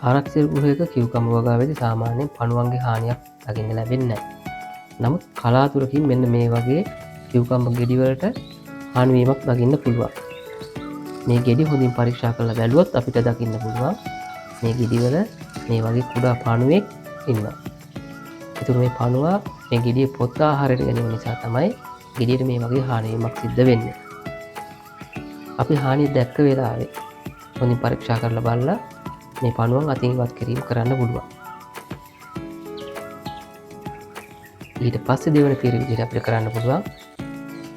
ආරක්ෂක ගෘහයක කිව්කම්බ වගාවේදී සාමාන්‍යයෙන් පණුවන්ගේ හානියක් දකින්න ලැබෙන්නේ නැහැ. නමුත් කලාතුරකින් මෙන්න මේ වගේ කිව්කම්බ ගෙඩිවලට හානිවීමක් දකින්න පුළුවන්. මේ ගෙඩි හොඳින් පරීක්ෂා කරලා බැලුවොත් අපිට දකින්න පුළුවන් මේ ගෙඩිවල මේ වගේ කුඩා පණුවෙක් ඉන්නවා. ඒතුළු මේ පණුවා මේ ගෙඩියේ පොත් ආහාරයට ගැනීම නිසා තමයි ගෙඩියට මේ වගේ හානිවීමක් සිද්ධ වෙන්නේ. අපි හානිය දැක්ක වෙලාවේ හොඳින් පරීක්ෂා කරලා බලලා මේ පණුවන් අතින් ඉවත් කිරීම කරන්න පුළුවන්. ඊට පස්සේ දෙවන පියවර විදිහට අපිට කරන්න පුළුවන්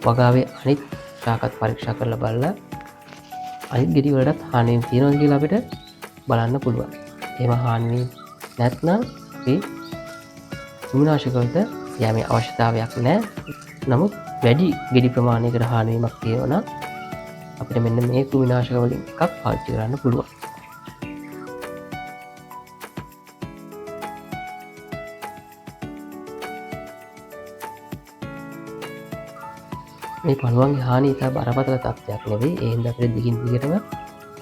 වගාවේ අනිත් ශාකත් පරීක්ෂා කරලා බලලා අනිත් ගෙඩි වලටත් හානියක් තියෙනවද කියලා අපිට බලන්න පුළුවන්. එහෙම හානිය නැත්නම් අපි කෘමිනාශක වලට යෑමේ අවශ්‍යතාවයක් නැහැ. නමුත් වැඩි ගෙඩි ප්‍රමාණයකට හානියක් තියෙනවා නම් අපිට මෙන්න මේ කෘමිනාශක වලින් එකක් පාවිච්චි කරන්න පුළුවන්. මේ පණුවන්ගේ හානිය ඉතා බරපතල තත්ත්වයක් නෙවෙයි. ඒ හින්දා අපිට දිගින් දිගටම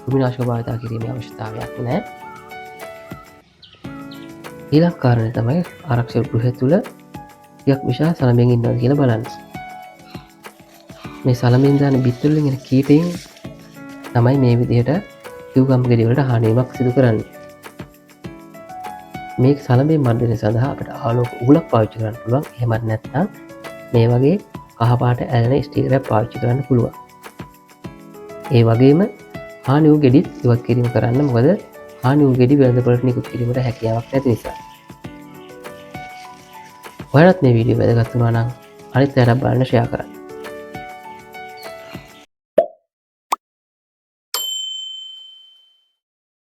කෘමිනාශක භාවිත කිරීමේ අවශ්‍යතාවයක් නැහැ. ඊළඟ කාරණය තමයි ආරක්ෂක ගෘහය තුල ටිකක් විශාල සලඹෙන් ඉන්නවා කියලා බලන්න. මේ සලඹෙන් දාන බිත්ති වලින් එන කීපයෙන් තමයි මේ විදිහට කිව්කම්බ ගෙඩි වලට හානියක් සිදු කරන්නේ. මේ සලඹෙන් මර්ධනය සඳහා අපිට ආලෝක උගුලක් පාවිච්චි කරන්න පුළුවන්. එහෙමත් නැත්නම් මේ වගේ කහපාට ඇලෙන ස්ටිකර් එකක් පාවිච්චි කරන්න පුළුවන්. ඒ වගේම හානි වූ ගෙඩිත් ඉවත් කිරීම කරන්න. මොකද හානි වූ ගෙඩි වෙළඳපොළට නිකුත් කිරීමට හැකියාවක් නැති නිසා. ඔයාලත් මේ වීඩියෝ වැදගත් වුණා නම් අනිත් අයටත් බලන්න ෂෙයා කරන්න.